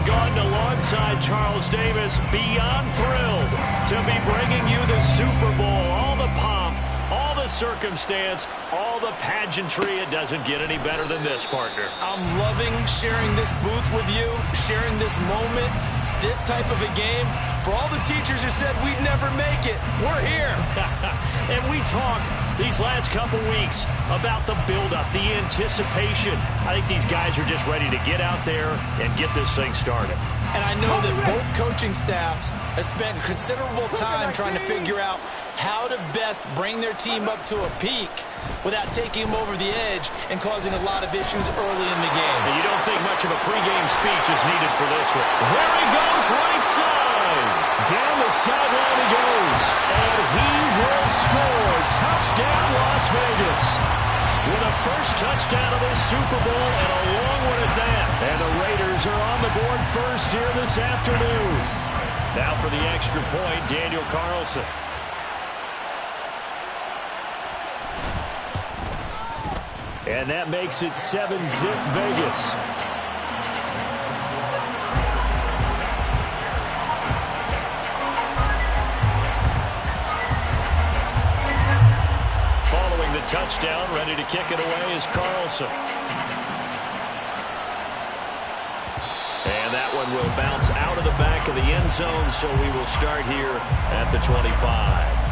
Gordon alongside Charles Davis, beyond thrilled to be bringing you the Super Bowl. All the pomp, all the circumstance, all the pageantry. It doesn't get any better than this, partner. I'm loving sharing this booth with you, sharing this moment, this type of a game. For all the teachers who said we'd never make it, we're here. And we talk these last couple weeks about the buildup, the anticipation. I think these guys are just ready to get out there and get this thing started. And I know that both coaching staffs have spent considerable time trying to figure out how to best bring their team up to a peak without taking them over the edge and causing a lot of issues early in the game. And you don't think much of a pregame speech is needed for this one. There he goes, right side. Down the sideline he goes. And he will score. Touchdown, Las Vegas. With a first touchdown of this Super Bowl and a long one at that. And the Raiders are on the board first here this afternoon. Now for the extra point, Daniel Carlson. And that makes it 7-zip Vegas. Following the touchdown, ready to kick it away is Carlson. And that one will bounce out of the back of the end zone, so we will start here at the 25.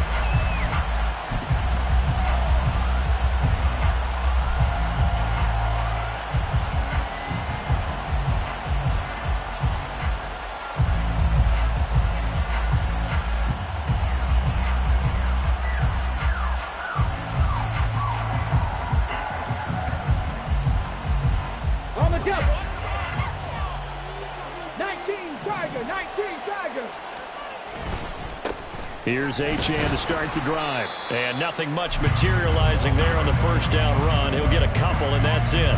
Here's Achane to start the drive. And nothing much materializing there on the first down run. He'll get a couple, and that's it.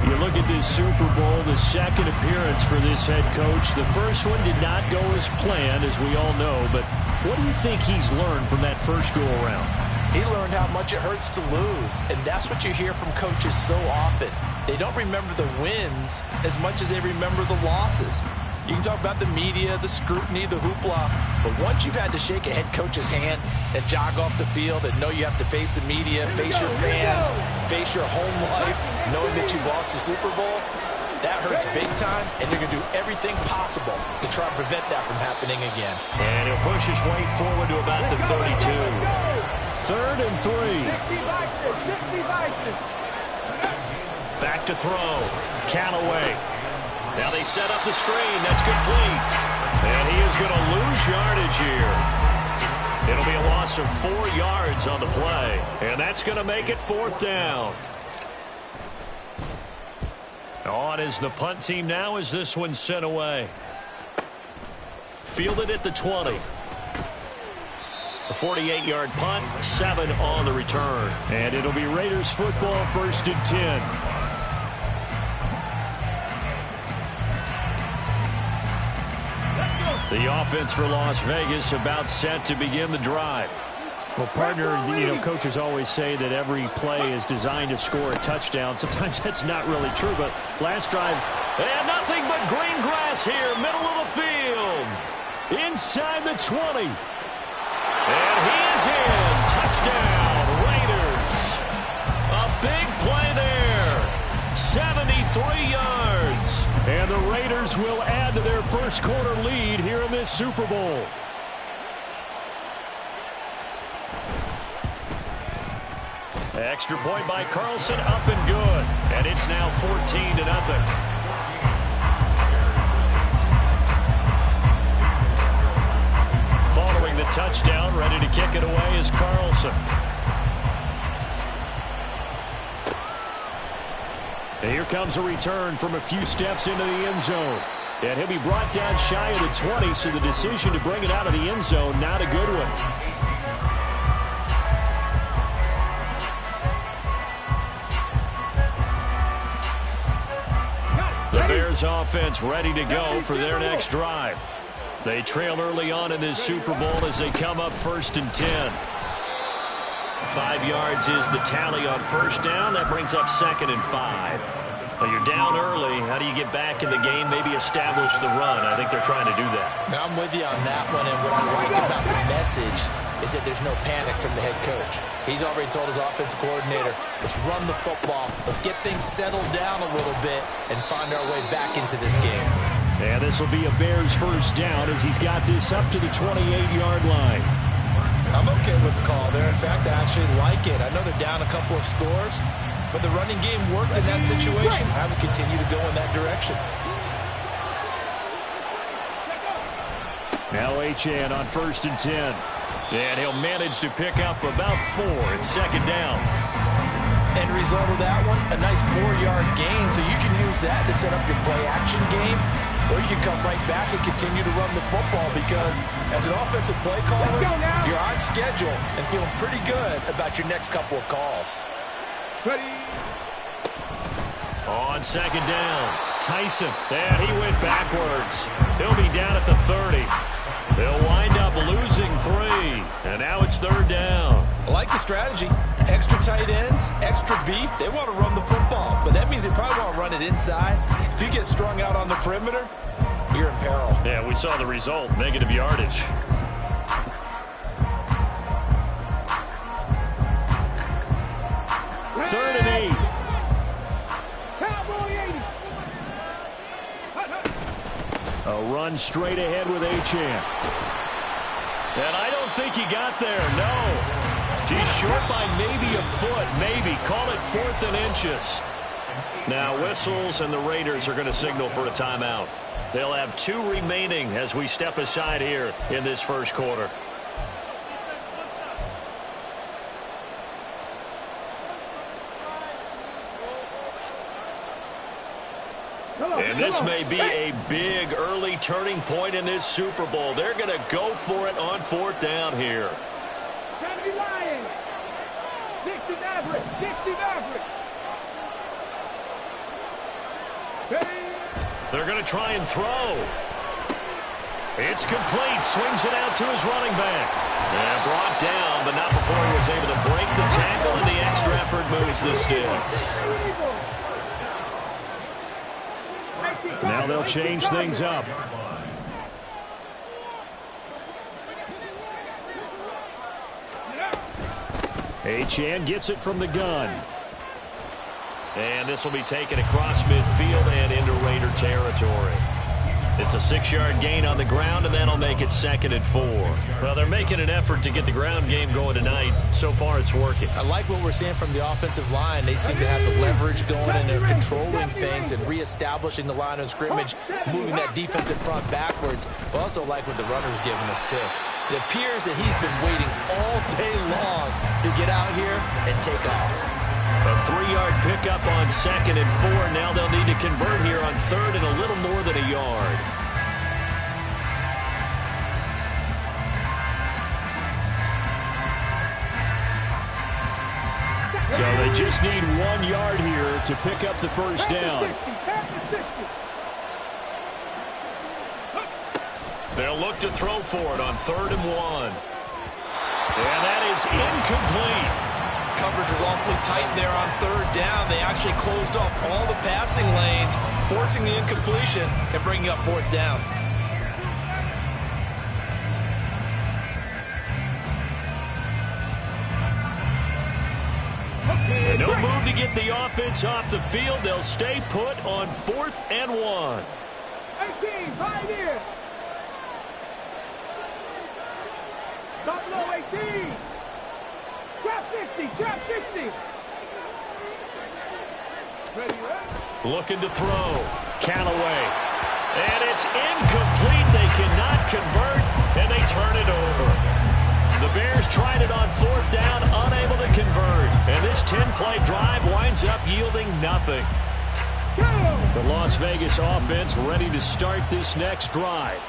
You look at this Super Bowl, the second appearance for this head coach. The first one did not go as planned, as we all know. But what do you think he's learned from that first go-around? He learned how much it hurts to lose, and that's what you hear from coaches so often. They don't remember the wins as much as they remember the losses. You can talk about the media, the scrutiny, the hoopla, but once you've had to shake a head coach's hand and jog off the field and know you have to face the media, face your fans, face your home life, knowing that you've lost the Super Bowl, that hurts big time, and you're going to do everything possible to try to prevent that from happening again. And he'll push his way forward to about the 32. 3rd and 3. Back to throw. Callaway. Now they set up the screen. That's complete. And he is going to lose yardage here. It'll be a loss of 4 yards on the play. And that's going to make it 4th down. On is the punt team now as this one's sent away. Fielded at the 20. A 48-yard punt, 7 on the return. And it'll be Raiders football, 1st and 10. The offense for Las Vegas about set to begin the drive. Well, partner, coaches always say that every play is designed to score a touchdown. Sometimes that's not really true, but last drive, and nothing but green grass here, middle of the field. Inside the 20. And he is in. Touchdown, Raiders. A big play there. 73 yards. And the Raiders will add to their first quarter lead here in this Super Bowl. Extra point by Carlson, up and good. And it's now 14-0. Following the touchdown, ready to kick it away is Carlson. And here comes a return from a few steps into the end zone. And he'll be brought down shy of the 20, so the decision to bring it out of the end zone, not a good one. The Bears offense ready to go for their next drive. They trail early on in this Super Bowl as they come up 1st and 10. 5 yards is the tally on first down. That brings up 2nd and 5. Well, you're down early. How do you get back in the game, maybe establish the run? I think they're trying to do that. Now, I'm with you on that one, and what I like about the message is that there's no panic from the head coach. He's already told his offensive coordinator, let's run the football, let's get things settled down a little bit and find our way back into this game. And this will be a Bears first down as he's got this up to the 28-yard line. I'm okay with the call there. In fact, I actually like it. I know they're down a couple of scores, but the running game worked in that situation. I would continue to go in that direction. Now Achane on 1st and 10. And he'll manage to pick up about 4. It's second down. End result of that one, a nice 4-yard gain. So you can use that to set up your play-action game, or you can come right back and continue to run the football because as an offensive play caller, you're on schedule and feeling pretty good about your next couple of calls. Ready. On second down, Tyson. And he went backwards. He'll be down at the 30. They'll wind up losing 3. And now it's 3rd down. I like the strategy. Extra tight ends, extra beef. They want to run the football, but that means they probably want to run it inside. If you get strung out on the perimeter, you're in peril. Yeah, we saw the result, negative yardage. Third and 8. A run straight ahead with Achane. And I don't think he got there, no. He's short by maybe a foot, maybe. Call it 4th and inches. Now whistles and the Raiders are going to signal for a timeout. They'll have 2 remaining as we step aside here in this first quarter. And this may be a big early turning point in this Super Bowl. They're going to go for it on 4th down here. Trying to be lying. 60 average. 60 average. They're going to try and throw. It's complete. Swings it out to his running back. And brought down, but not before he was able to break the tackle, and the extra effort moves the sticks. Now they'll change things up. Achane gets it from the gun. And this will be taken across midfield and into Raider territory. It's a 6-yard gain on the ground, and that'll make it 2nd and 4. Well, they're making an effort to get the ground game going tonight. So far, it's working. I like what we're seeing from the offensive line. They seem to have the leverage going, and they're controlling things and reestablishing the line of scrimmage, moving that defensive front backwards. But also like what the runner's giving us, too. It appears that he's been waiting all day long to get out here and take off. A 3-yard pickup on 2nd and 4. Now they'll need to convert here on 3rd and a little more than a yard. So they just need 1 yard here to pick up the first down. They'll look to throw for it on 3rd and 1. And that is incomplete. Coverage is awfully tight there on 3rd down. They actually closed off all the passing lanes, forcing the incompletion and bringing up 4th down. No move to get the offense off the field. They'll stay put on 4th and 1. 18, right here. Stop low, 18. Trap 50, trap 50. Ready, ready? Looking to throw. Callaway. And it's incomplete. They cannot convert, and they turn it over. The Bears tried it on 4th down, unable to convert. And this 10-play drive winds up yielding nothing. The Las Vegas offense ready to start this next drive.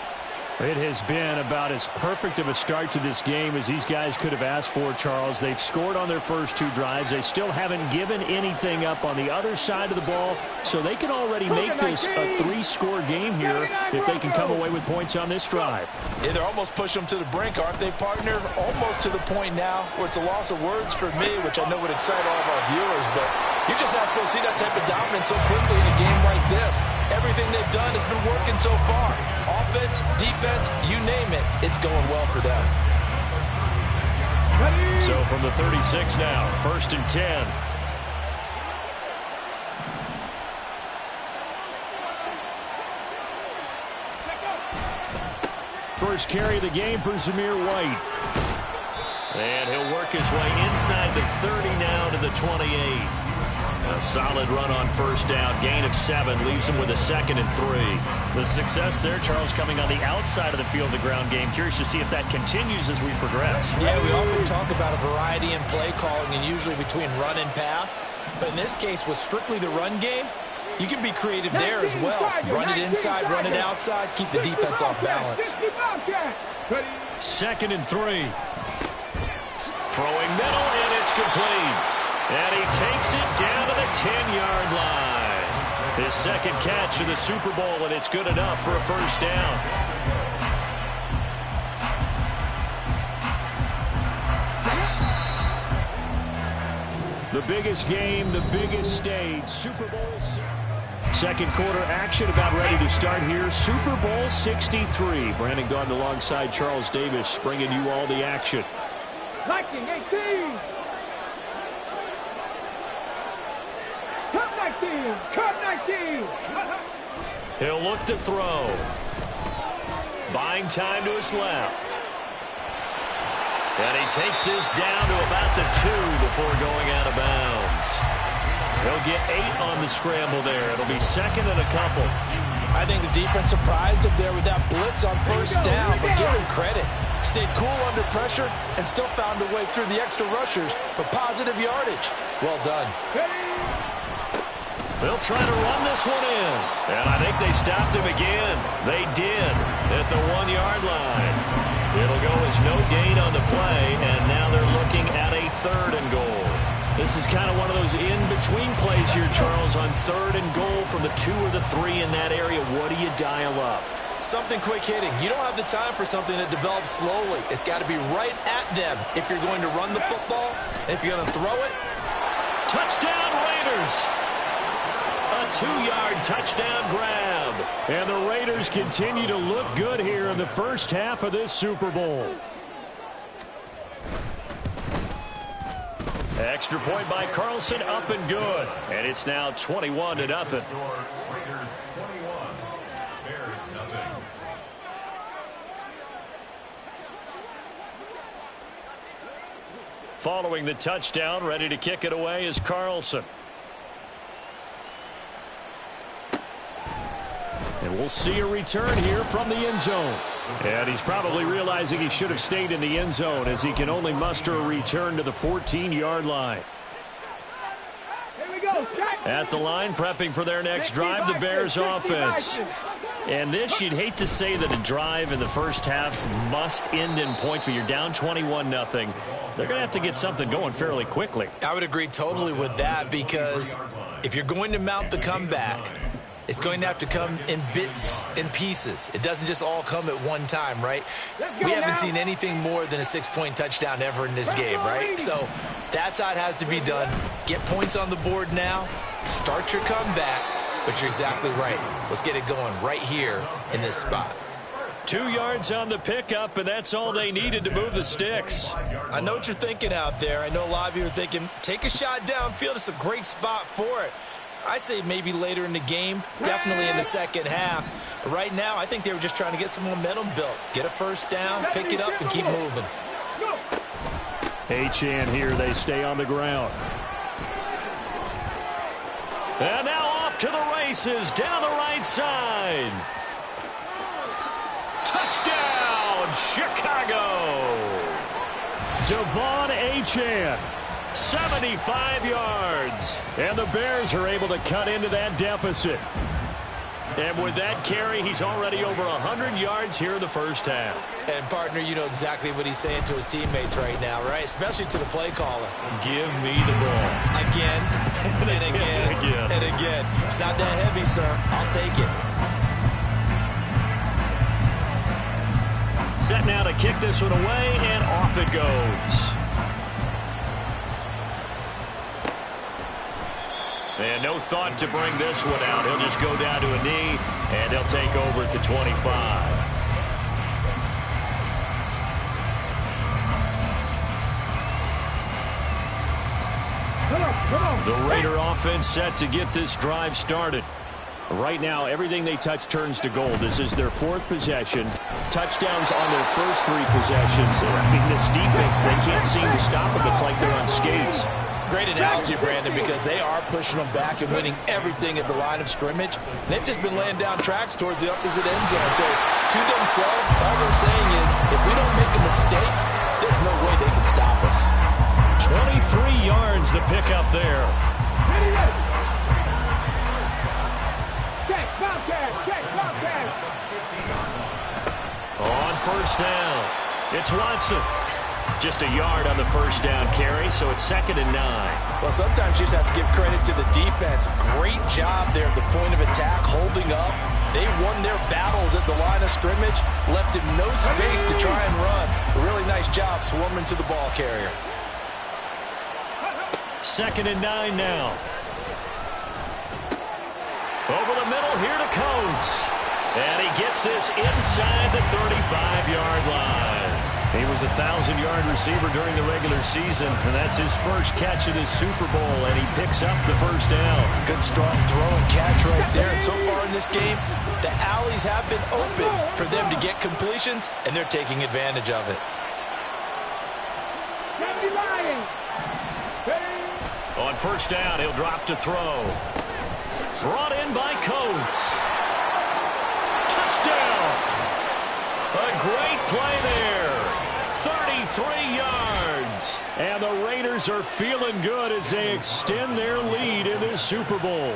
It has been about as perfect of a start to this game as these guys could have asked for, Charles. They've scored on their first 2 drives. They still haven't given anything up on the other side of the ball, so they can already make this a 3-score game here if they can come away with points on this drive. Yeah, they're almost pushing them to the brink, aren't they, partner? Almost to the point now where it's a loss of words for me, which I know would excite all of our viewers, but You're just not supposed to see that type of dominance so quickly in a game like this. Everything they've done has been working so far. Offense, defense, you name it, it's going well for them. So from the 36 now, 1st and 10. First carry of the game for Zamir White. And he'll work his way inside the 30 now to the 28. A solid run on first down. Gain of 7 leaves him with a 2nd and 3. The success there, Charles, coming on the outside of the field, the ground game. Curious to see if that continues as we progress. Yeah, we often talk about a variety in play calling and usually between run and pass. But in this case, with strictly the run game, you can be creative there as well. Run it inside, run it outside, keep the defense off balance. 2nd and 3. Throwing middle, and it's complete. And he takes it down to the 10-yard line. His 2nd catch of the Super Bowl, and it's good enough for a first down. The biggest game, the biggest stage, Super Bowl. Second quarter action about ready to start here. Super Bowl 63. Brandon Gaudin alongside Charles Davis bringing you all the action. 19-18. Cut 19. Cut 19. He'll look to throw. Buying time to his left. And he takes this down to about the 2 before going out of bounds. He'll get 8 on the scramble there. It'll be 2nd and a couple. I think the defense surprised him there with that blitz on first down, but give him credit. Stayed cool under pressure and still found a way through the extra rushers for positive yardage. Well done. They'll try to run this one in. And I think they stopped him again. They did at the 1-yard line. It'll go as no gain on the play, and now they're looking at a 3rd and goal. This is kind of one of those in-between plays here, Charles, on 3rd and goal from the 2 or the 3 in that area. What do you dial up? Something quick hitting. You don't have the time for something that develops slowly. It's got to be right at them if you're going to run the football, and if you're going to throw it. Touchdown, Raiders! A 2-yard touchdown grab. And the Raiders continue to look good here in the first half of this Super Bowl. Extra point by Carlson, up and good. And it's now 21-0. Raiders 21, Bears nothing. Following the touchdown, ready to kick it away is Carlson. And we'll see a return here from the end zone. And he's probably realizing he should have stayed in the end zone as he can only muster a return to the 14-yard line. Here we go. At the line, prepping for their next drive, the Bears offense. And this, you'd hate to say that a drive in the first half must end in points, but you're down 21-0. They're going to have to get something going fairly quickly. I would agree totally with that, because if you're going to mount the comeback, it's going to have to come in bits and pieces. It doesn't just all come at one time, right? We haven't seen anything more than a 6-point touchdown ever in this game, right? So that's how it has to be done. Get points on the board now. Start your comeback. But you're exactly right. Let's get it going right here in this spot. 2 yards on the pickup, and that's all they needed to move the sticks. I know what you're thinking out there. I know a lot of you are thinking, take a shot downfield. It's a great spot for it. I'd say maybe later in the game, definitely in the second half. But right now, I think they were just trying to get some momentum built. Get a first down, pick it up, and keep moving. Achane here. They stay on the ground. And now off to the races down the right side. Touchdown, Chicago. Devon Achane. 75 yards. And the Bears are able to cut into that deficit. And with that carry, he's already over 100 yards here in the first half. And, partner, you know exactly what he's saying to his teammates right now, right? Especially to the play caller. Give me the ball. Again, and again, and again. It's not that heavy, sir. I'll take it. Set now to kick this one away, and off it goes. And no thought to bring this one out. He'll just go down to a knee, and they'll take over at the 25. The Raider offense set to get this drive started. Right now, everything they touch turns to gold. This is their 4th possession. Touchdowns on their first 3 possessions. I mean, this defense, they can't seem to stop them. It's like they're on skates. Great analogy, Brandon, because they are pushing them back and winning everything at the line of scrimmage. They've just been laying down tracks towards the opposite end zone. So, to themselves, all they're saying is, if we don't make a mistake, there's no way they can stop us. 23 yards the pickup there. On first down, it's Watson. Just a yard on the first down carry, so it's 2nd and 9. Well, sometimes you just have to give credit to the defense. Great job there at the point of attack, holding up. They won their battles at the line of scrimmage, left him no space to try and run. A really nice job swarming to the ball carrier. 2nd and 9 now. Over the middle here to Coates. And he gets this inside the 35-yard line. He was a 1,000-yard receiver during the regular season, and that's his first catch of this Super Bowl, and he picks up the first down. Good, strong throw and catch right there. And so far in this game, the alleys have been open for them to get completions, and they're taking advantage of it. On first down, he'll drop to throw. Brought in by Coates. Touchdown! A great play there. 33 yards. And the Raiders are feeling good as they extend their lead in this Super Bowl.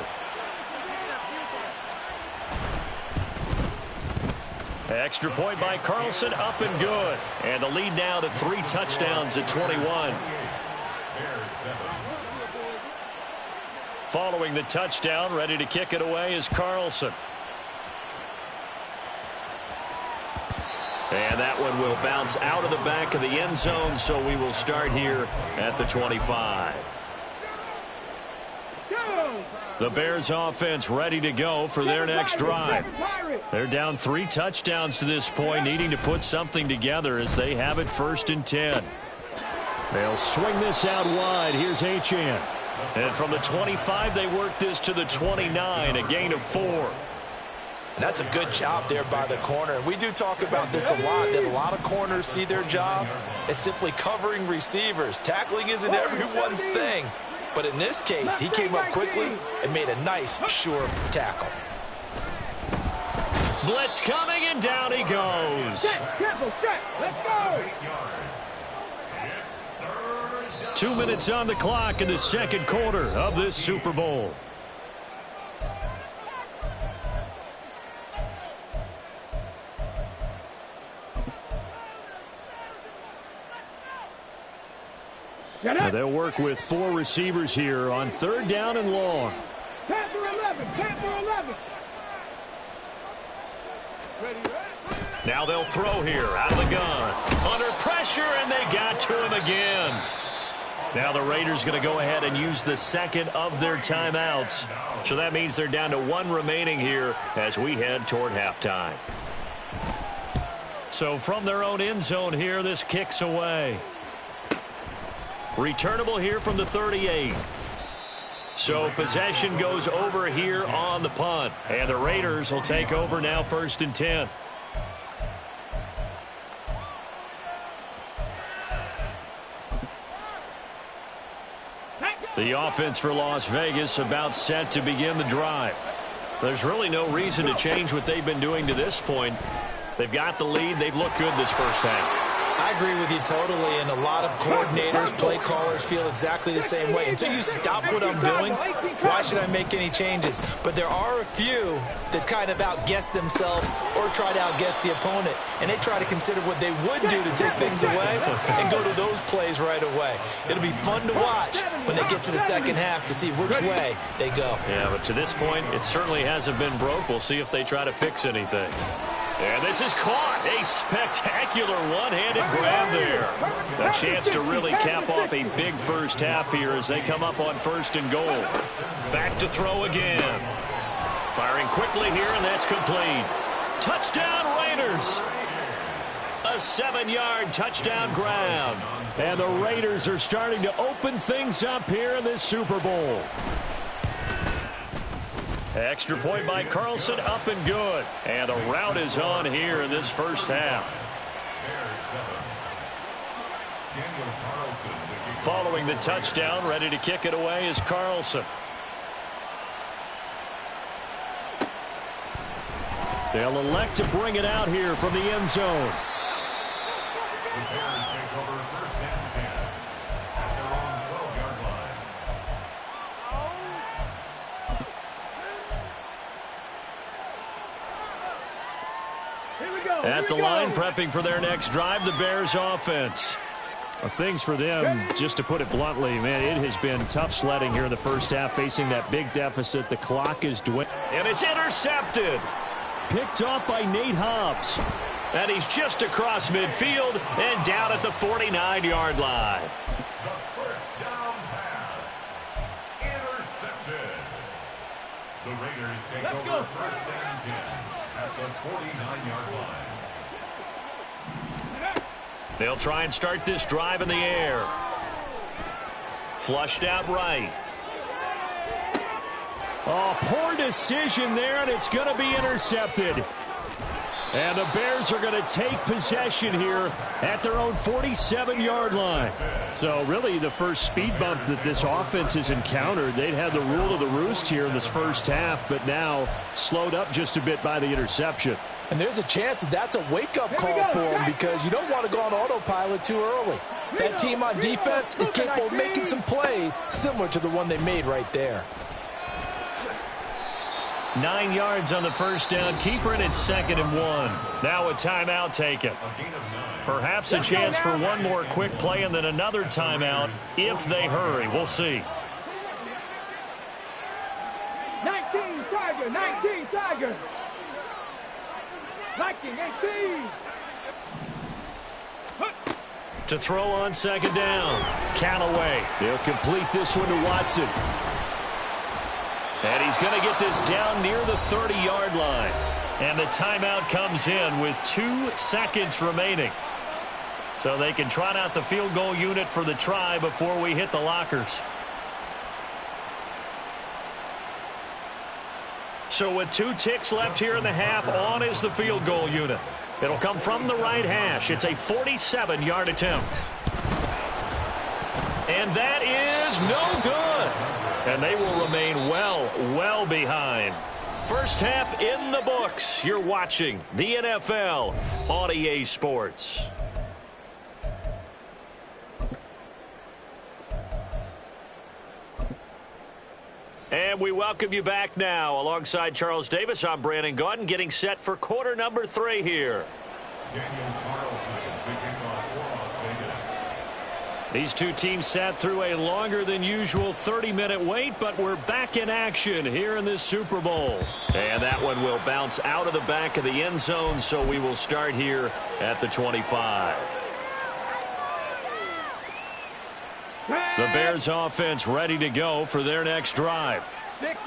Extra point by Carlson, up and good. And the lead now to 3 touchdowns at 21. Following the touchdown, ready to kick it away is Carlson. And that one will bounce out of the back of the end zone, so we will start here at the 25. The Bears offense ready to go for their next drive. They're down 3 touchdowns to this point, needing to put something together as they have it 1st and 10. They'll swing this out wide. Here's Achane. And from the 25, they work this to the 29, a gain of 4. And that's a good job there by the corner. We do talk about this a lot, that a lot of corners see their job as simply covering receivers. Tackling isn't everyone's thing. But in this case, he came up quickly and made a nice, sure tackle. Blitz coming, and down he goes. Let's go. 2 minutes on the clock in the second quarter of this Super Bowl. Now they'll work with 4 receivers here on 3rd down and long. Panther 11, Panther 11. Now they'll throw here out of the gun. Under pressure, and they got to him again. Now the Raiders going to go ahead and use the 2nd of their timeouts. So that means they're down to 1 remaining here as we head toward halftime. So from their own end zone here, this kicks away. Returnable here from the 38. So possession goes over here on the punt. And the Raiders will take over now 1st and 10. The offense for Las Vegas about set to begin the drive. There's really no reason to change what they've been doing to this point. They've got the lead. They've looked good this first half. I agree with you totally, and a lot of coordinators, play callers feel exactly the same way. Until you stop what I'm doing, why should I make any changes? But there are a few that kind of outguess themselves or try to outguess the opponent, and they try to consider what they would do to take things away and go to those plays right away. It'll be fun to watch when they get to the second half to see which way they go. Yeah, but to this point, it certainly hasn't been broke. We'll see if they try to fix anything. And this is caught. A spectacular one-handed grab there. A chance to really cap off a big first half here as they come up on 1st and goal. Back to throw again. Firing quickly here, and that's complete. Touchdown, Raiders. A 7-yard touchdown ground. And the Raiders are starting to open things up here in this Super Bowl. Extra point by Carlson, up and good. And the route is on here in this first half. Following the touchdown, ready to kick it away is Carlson. They'll elect to bring it out here from the end zone. The Bears take over 1st and 10 at their own 12-yard line. At the line, prepping for their next drive, the Bears offense. Well, things for them, just to put it bluntly, man, it has been tough sledding here in the first half, facing that big deficit. The clock is dwindling. And it's intercepted. Picked off by Nate Hobbs. And he's just across midfield and down at the 49-yard line. The first down pass. Intercepted. The Raiders take over 1st and 10 at the 49-yard line. They'll try and start this drive in the air. Flushed out right. Oh, poor decision there, and it's going to be intercepted. And the Bears are going to take possession here at their own 47-yard line. So really the first speed bump that this offense has encountered. They'd had the rule of the roost here in this first half, but now slowed up just a bit by the interception. And there's a chance that that's a wake-up call for them because you don't want to go on autopilot too early. That team on defense is capable of making some plays similar to the one they made right there. 9 yards on the first down. Keeper, and it's 2nd and 1. Now a timeout taken. Perhaps a chance for one more quick play and then another timeout if they hurry. We'll see. 19 Tiger, 19 Tiger. Viking 18. To throw on 2nd down. Callaway. He'll complete this one to Watson. And he's going to get this down near the 30-yard line. And the timeout comes in with 2 seconds remaining. So they can trot out the field goal unit for the try before we hit the lockers. So with 2 ticks left here in the half, on is the field goal unit. It'll come from the right hash. It's a 47-yard attempt. And that is no good. And they will remain well behind. First half in the books. You're watching the NFL on EA Sports. And we welcome you back now. Alongside Charles Davis, I'm Brandon Gaudin, getting set for quarter number 3 here. Daniel Carlson to kick off for Las Vegas. These two teams sat through a longer than usual 30-minute wait, but we're back in action here in this Super Bowl. And that one will bounce out of the back of the end zone, so we will start here at the 25. The Bears offense ready to go for their next drive.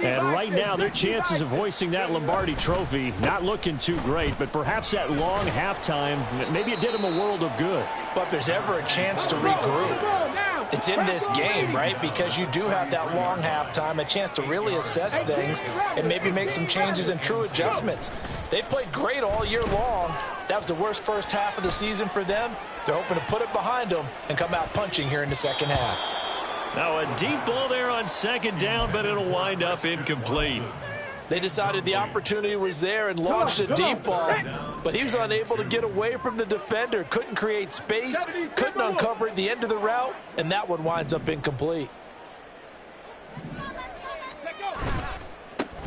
And right now, their chances of hoisting that Lombardi trophy not looking too great, but perhaps that long halftime, maybe it did them a world of good. But if there's ever a chance to regroup, it's in this game, right? Because you do have that long halftime, a chance to really assess things and maybe make some changes and true adjustments. They played great all year long. That was the worst first half of the season for them. They're hoping to put it behind them and come out punching here in the second half. Now a deep ball there on 2nd down, but it'll wind up incomplete. They decided the opportunity was there and launched a deep ball, but he was unable to get away from the defender, couldn't create space, couldn't uncover at the end of the route, and that one winds up incomplete.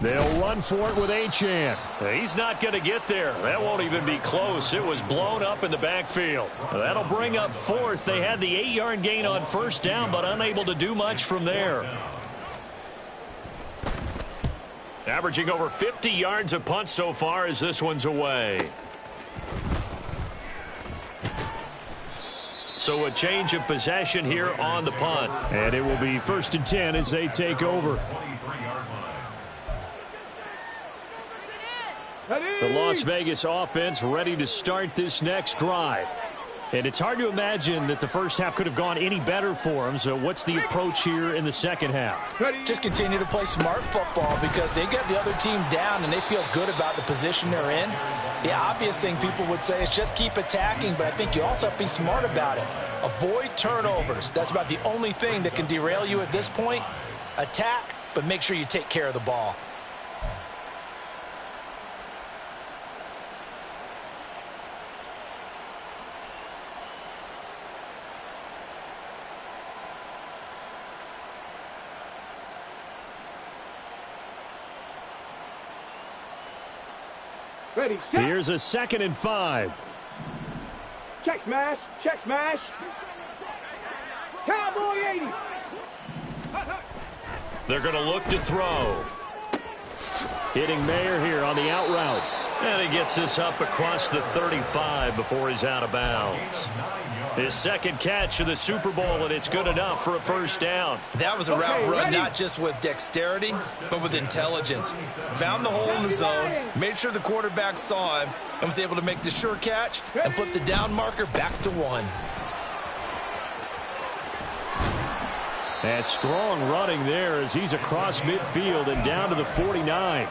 They'll run for it with Achane. He's not going to get there. That won't even be close. It was blown up in the backfield. That'll bring up 4th. They had the 8-yard gain on 1st down, but unable to do much from there. Averaging over 50 yards a punt so far as this one's away. So a change of possession here on the punt. And it will be 1st and 10 as they take over. The Las Vegas offense ready to start this next drive. And it's hard to imagine that the first half could have gone any better for them. So what's the approach here in the second half? Just continue to play smart football because they get the other team down and they feel good about the position they're in. The obvious thing people would say is just keep attacking, but I think you also have to be smart about it. Avoid turnovers. That's about the only thing that can derail you at this point. Attack, but make sure you take care of the ball. Ready, set. Here's a 2nd and 5. Check smash. Check smash. Cowboy 80. They're going to look to throw. Hitting Mayer here on the out route. And he gets this up across the 35 before he's out of bounds. His 2nd catch of the Super Bowl, and it's good enough for a 1st down. That was a route run not just with dexterity, but with intelligence. Found the hole in the zone, made sure the quarterback saw him, and was able to make the sure catch and flip the down marker back to 1. And strong running there as he's across midfield and down to the 49.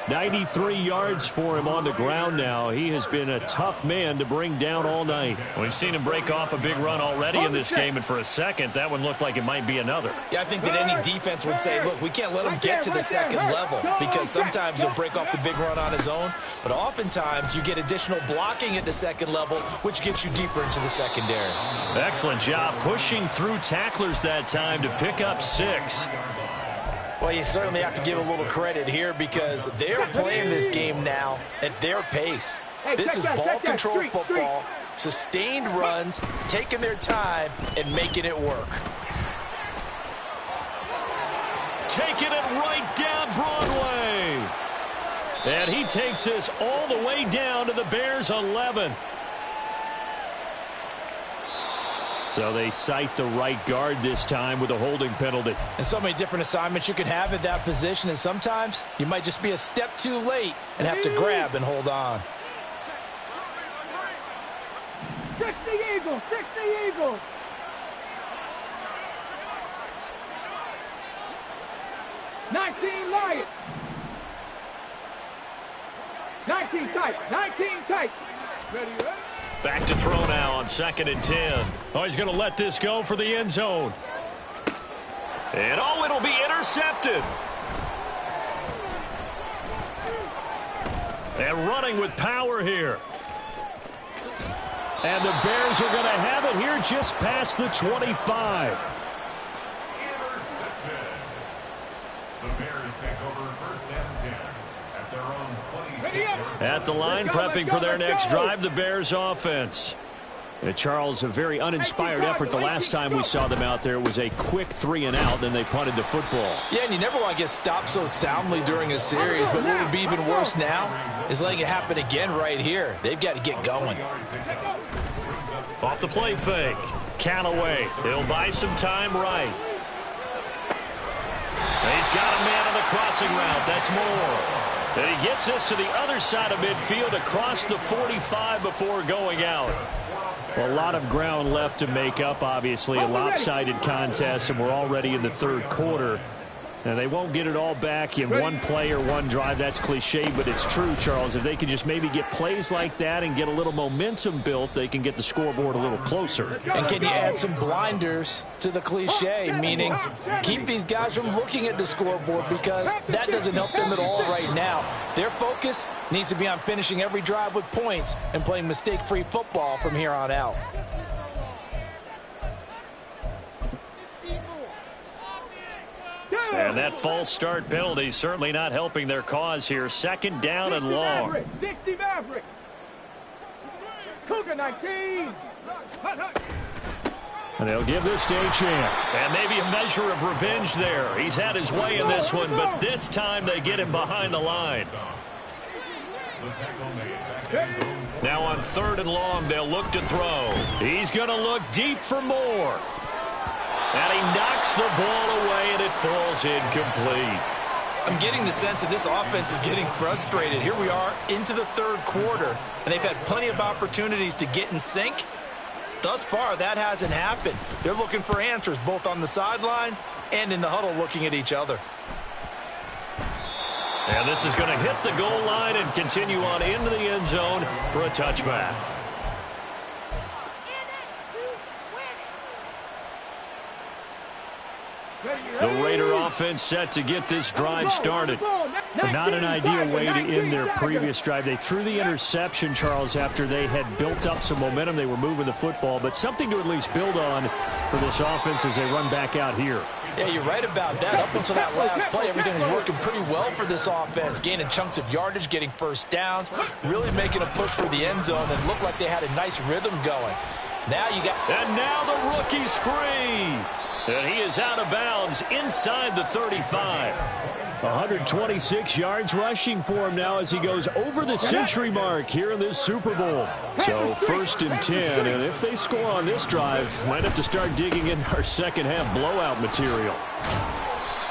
93 yards for him on the ground now. He has been a tough man to bring down all night. We've seen him break off a big run already in this game, and for a second, that one looked like it might be another. Yeah, I think that any defense would say, look, we can't let him get to the second level because sometimes he'll break off the big run on his own, but oftentimes you get additional blocking at the second level, which gets you deeper into the secondary. Excellent job pushing through tacklers that time to pick up 6. Well, you certainly have to give a little credit here because they're playing this game now at their pace. This is ball control football, sustained runs, taking their time, and making it work. Taking it right down Broadway. And he takes this all the way down to the Bears' 11. So they cite the right guard this time with a holding penalty. And so many different assignments you can have at that position, and sometimes you might just be a step too late and have to grab and hold on. 60 Eagles, 60 Eagles. Lions. 19 tight, 19 tight. Ready, ready. Back to throw now on 2nd and 10. Oh, he's going to let this go for the end zone. And oh, it'll be intercepted. And running with power here. And the Bears are going to have it here just past the 25. The Bears take over 1st and 10 at their own 26. At the line, prepping for their next drive, the Bears offense. And Charles, a very uninspired effort the last time we saw them out there. It was a quick 3 and out, then they punted the football. Yeah, and you never want to get stopped so soundly during a series, but what would be even worse now is letting it happen again right here. They've got to get going. Off the play fake. Callaway. He'll buy some time right. He's got a man on the crossing route. That's Moore. And he gets this to the other side of midfield across the 45 before going out. Well, a lot of ground left to make up, obviously. A lopsided contest, and we're already in the 3rd quarter. And they won't get it all back in one play or one drive. That's cliche, but it's true, Charles. If they can just maybe get plays like that and get a little momentum built, they can get the scoreboard a little closer. And can you add some blinders to the cliche, meaning keep these guys from looking at the scoreboard because that doesn't help them at all right now. Their focus needs to be on finishing every drive with points and playing mistake-free football from here on out. And that false start penalty certainly not helping their cause here. 2nd down and long. 60 Maverick. Cougar 19. And they'll give this to Champ. And maybe a measure of revenge there. He's had his way in this one, but this time they get him behind the line. The tackle made back at his own Now on 3rd and long, they'll look to throw. He's going to look deep for more. And he knocks the ball away, and it falls incomplete. I'm getting the sense that this offense is getting frustrated. Here we are into the 3rd quarter, and they've had plenty of opportunities to get in sync. Thus far, that hasn't happened. They're looking for answers both on the sidelines and in the huddle looking at each other. And this is going to hit the goal line and continue on into the end zone for a touchback. The Raider offense set to get this drive started. But not an ideal way to end their previous drive. They threw the interception, Charles, after they had built up some momentum. They were moving the football, but something to at least build on for this offense as they run back out here. Yeah, you're right about that. Up until that last play, everything was working pretty well for this offense, gaining chunks of yardage, getting first downs, really making a push for the end zone, and looked like they had a nice rhythm going. Now you got... And now the rookie's free. And he is out of bounds inside the 35. 126 yards rushing for him now as he goes over the century mark here in this Super Bowl. So 1st and 10, and if they score on this drive, might have to start digging in our second half blowout material.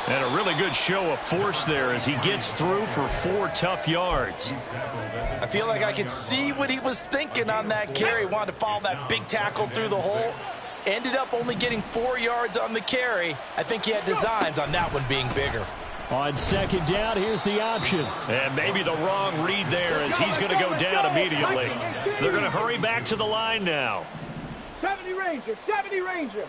And a really good show of force there as he gets through for 4 tough yards. I feel like I could see what he was thinking on that carry. Wanted to follow that big tackle through the hole. Ended up only getting 4 yards on the carry. I think he had designs on that one being bigger. On 2nd down, here's the option. And maybe the wrong read there as he's going to go down immediately. They're going to hurry back to the line now. 70 Ranger, 70 Ranger.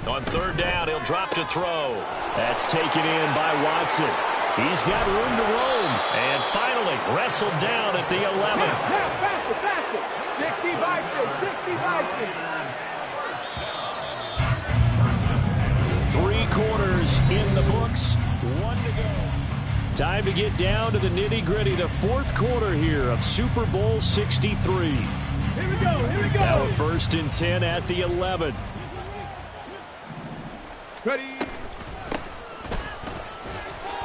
On 3rd down, he'll drop to throw. That's taken in by Watson. He's got room to roam. And finally, wrestled down at the 11. Now, faster. 60 by 6, 60 by 6. 3 quarters in the books. 1 to go. Time to get down to the nitty-gritty. The 4th quarter here of Super Bowl 63. Here we go. Now a 1st and 10 at the 11. Ready.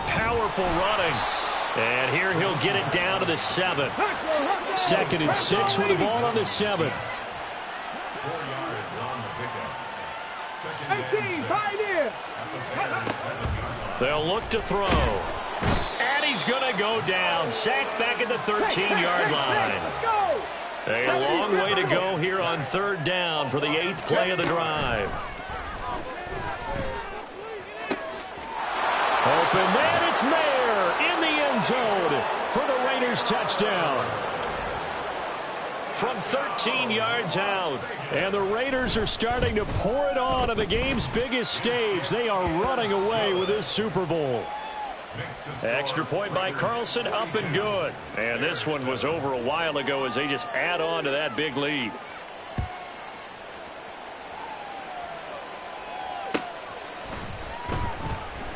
Powerful running. And here he'll get it down to the 7. 2nd and 6 with the ball on the 7. 4 yards on the pickup. 18, pioneer. They'll look to throw. And he's going to go down. Sacked back at the 13-yard line. A long way to go here on 3rd down for the 8th play of the drive. Open man, it's Mayer in the end zone for the Raiders touchdown. From 13 yards out. And the Raiders are starting to pour it on the game's biggest stage. They are running away with this Super Bowl. Extra point by Carlson, up and good. And this one was over a while ago as they just add on to that big lead.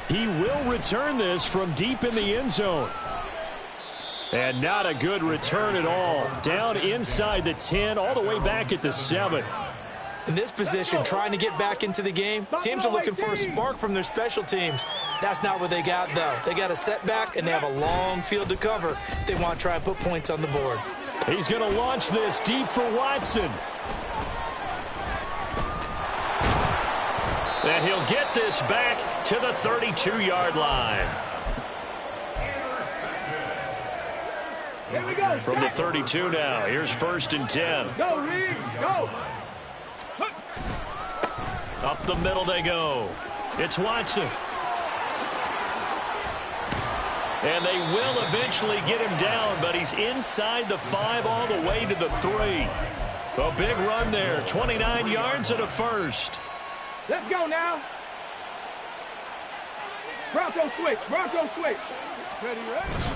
He will return this from deep in the end zone. And not a good return at all. Down inside the 10, all the way back at the 7. In this position, trying to get back into the game, teams are looking for a spark from their special teams. That's not what they got, though. They got a setback, and they have a long field to cover if they want to try and put points on the board. He's going to launch this deep for Watson. And he'll get this back to the 32-yard line. Here we go. From the 32 now, here's 1st and 10. Go, Reed, go. Up the middle they go. It's Watson. And they will eventually get him down, but he's inside the 5 all the way to the 3. A big run there, 29 yards and a first. Let's go now. Bronco switch. Ready, right?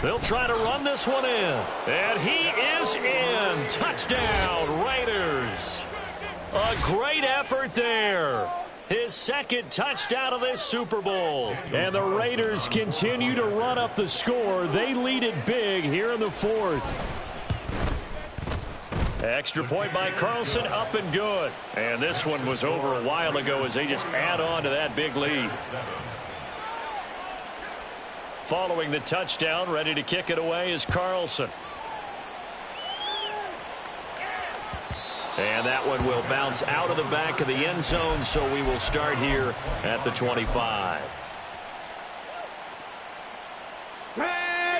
They'll try to run this one in. And he is in. Touchdown, Raiders. A great effort there. His 2nd touchdown of this Super Bowl. And the Raiders continue to run up the score. They lead it big here in the 4th. Extra point by Carlson, up and good. And this one was over a while ago as they just add on to that big lead. Following the touchdown, ready to kick it away is Carlson. And that one will bounce out of the back of the end zone, so we will start here at the 25.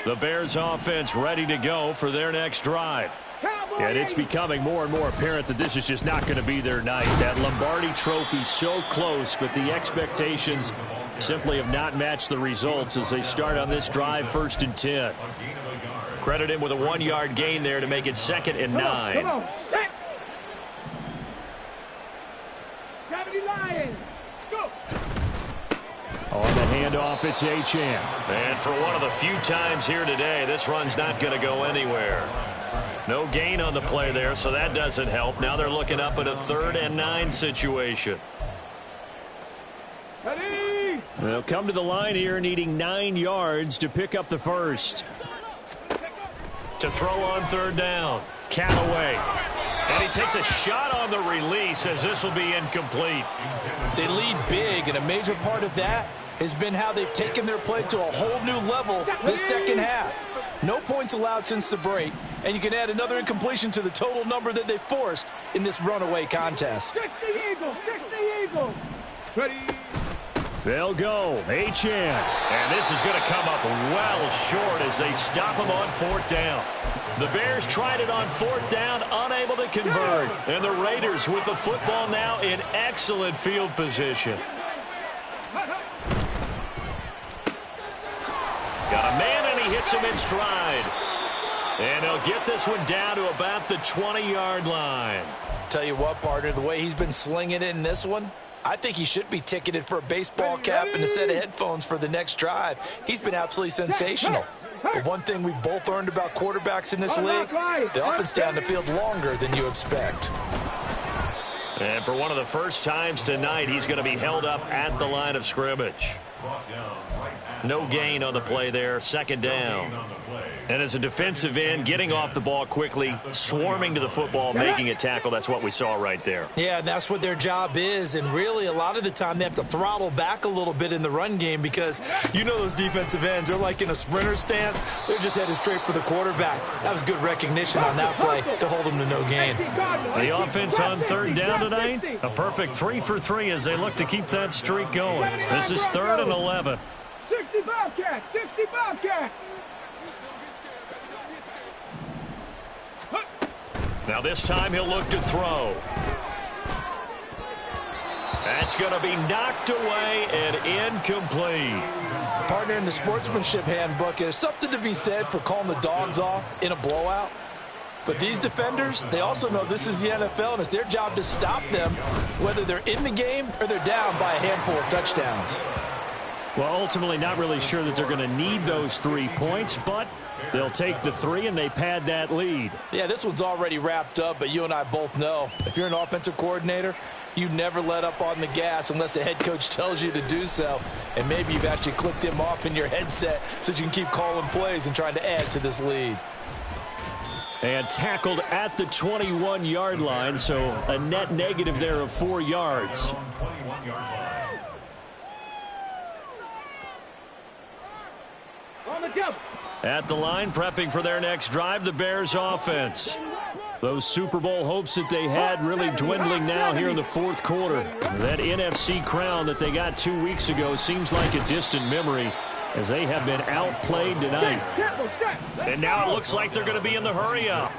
The Bears offense ready to go for their next drive. And it's becoming more and more apparent that this is just not going to be their night. That Lombardi trophy so close, but the expectations simply have not matched the results as they start on this drive 1st and 10. Credit him with a 1-yard gain there to make it 2nd and 9. Come on. Lions. Go. On the handoff, it's Achane. And for one of the few times here today, this run's not going to go anywhere. No gain on the play there, so that doesn't help. Now they're looking up at a 3rd and 9 situation. Ready. They'll come to the line here needing 9 yards to pick up the first. To throw on 3rd down. Callaway. And he takes a shot on the release as this will be incomplete. They lead big, and a major part of that has been how they've taken their play to a whole new level this second half. No points allowed since the break, and you can add another incompletion to the total number that they forced in this runaway contest. 60 Eagles, 60 Eagles. Ready. They'll go. Achane. And this is going to come up well short as they stop him on 4th down. The Bears tried it on 4th down, unable to convert. And the Raiders with the football now in excellent field position. Got a man, and he hits him in stride. And he'll get this one down to about the 20-yard line. Tell you what, partner, the way he's been slinging it in this one, I think he should be ticketed for a baseball cap and a set of headphones for the next drive. He's been absolutely sensational. But one thing we both learned about quarterbacks in this league, they often stay on the field longer than you expect. And for one of the first times tonight, he's going to be held up at the line of scrimmage. No gain on the play there, 2nd down. And as a defensive end, getting off the ball quickly, swarming to the football, making a tackle, that's what we saw right there. Yeah, and that's what their job is. And really, a lot of the time, they have to throttle back a little bit in the run game because you know those defensive ends, they're like in a sprinter stance. They're just headed straight for the quarterback. That was good recognition on that play to hold them to no gain. The offense on 3rd down tonight, a perfect 3 for 3 as they look to keep that streak going. This is 3rd and 11. 60 Bobcats, 60 Bobcats. Now this time he'll look to throw. That's going to be knocked away and incomplete. Partner, in the sportsmanship handbook, there's something to be said for calling the dogs off in a blowout. But these defenders, they also know this is the NFL, and it's their job to stop them, whether they're in the game or they're down by a handful of touchdowns. Well, ultimately not really sure that they're going to need those 3 points, but they'll take the 3 and they pad that lead. Yeah, this one's already wrapped up, but you and I both know if you're an offensive coordinator, you never let up on the gas unless the head coach tells you to do so. And maybe you've actually clicked him off in your headset so you can keep calling plays and trying to add to this lead. And tackled at the 21-yard line, so a net negative there of 4 yards. At the line, prepping for their next drive, the Bears offense. Those Super Bowl hopes that they had really dwindling now here in the 4th quarter. That NFC crown that they got 2 weeks ago seems like a distant memory as they have been outplayed tonight. And now it looks like they're going to be in the hurry-up.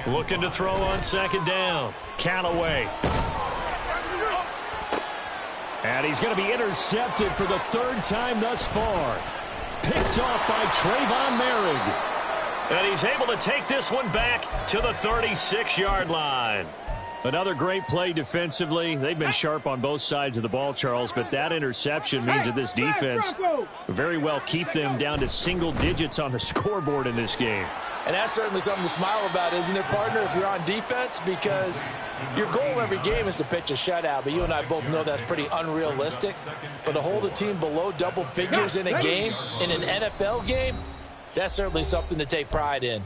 Looking to throw on 2nd down. Callaway. And he's going to be intercepted for the 3rd time thus far. Picked off by Trayvon Merrick. And he's able to take this one back to the 36-yard line. Another great play defensively. They've been sharp on both sides of the ball, Charles, but that interception means that this defense very well keep them down to single digits on the scoreboard in this game. And that's certainly something to smile about, isn't it, partner, if you're on defense? Because your goal every game is to pitch a shutout, but you and I both know that's pretty unrealistic. But to hold a team below double figures in a game, in an NFL game, that's certainly something to take pride in.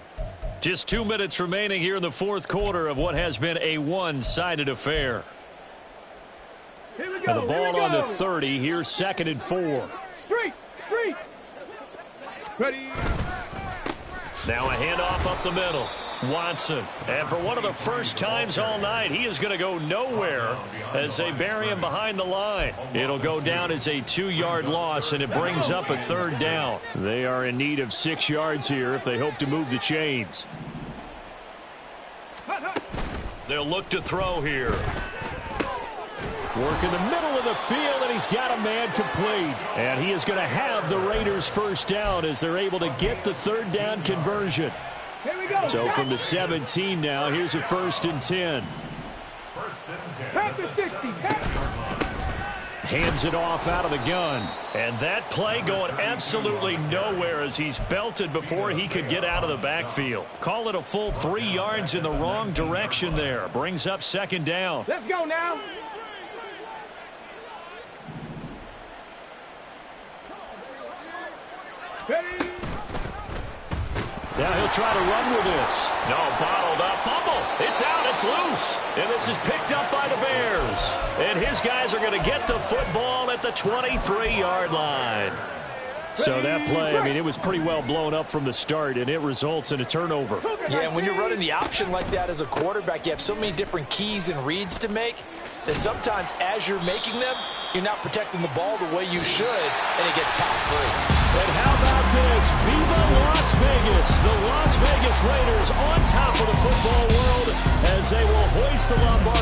Just 2 minutes remaining here in the 4th quarter of what has been a one-sided affair. Here we go. And the ball on the 30. Here's 2nd and 4. Street. Ready. Now a handoff up the middle. Watson. And for one of the first times all night, he is going to go nowhere as they bury him behind the line. It'll go down as a 2-yard loss, and it brings up a 3rd down. They are in need of 6 yards here if they hope to move the chains. They'll look to throw here. Work in the middle of the field, and he's got a man complete. And he is going to have the Raiders' first down as they're able to get the 3rd down conversion. Here we go. So from the 17 now, here's a 1st and 10. First and 10. Pack the 60. Hands it off out of the gun. And that play going absolutely nowhere as he's belted before he could get out of the backfield. Call it a full 3 yards in the wrong direction there. Brings up 2nd down. Let's go now. Ready. Now he'll try to run with this. No, bottled up. Fumble. It's out. It's loose. And this is picked up by the Bears. And his guys are going to get the football at the 23-yard line. So that play, I mean, it was pretty well blown up from the start, and it results in a turnover. Yeah, and when you're running the option like that as a quarterback, you have so many different keys and reads to make that sometimes as you're making them, you're not protecting the ball the way you should, and it gets popped free. And how about this? Viva Las Vegas! The Las Vegas Raiders on top of the football world as they will hoist the Lombardi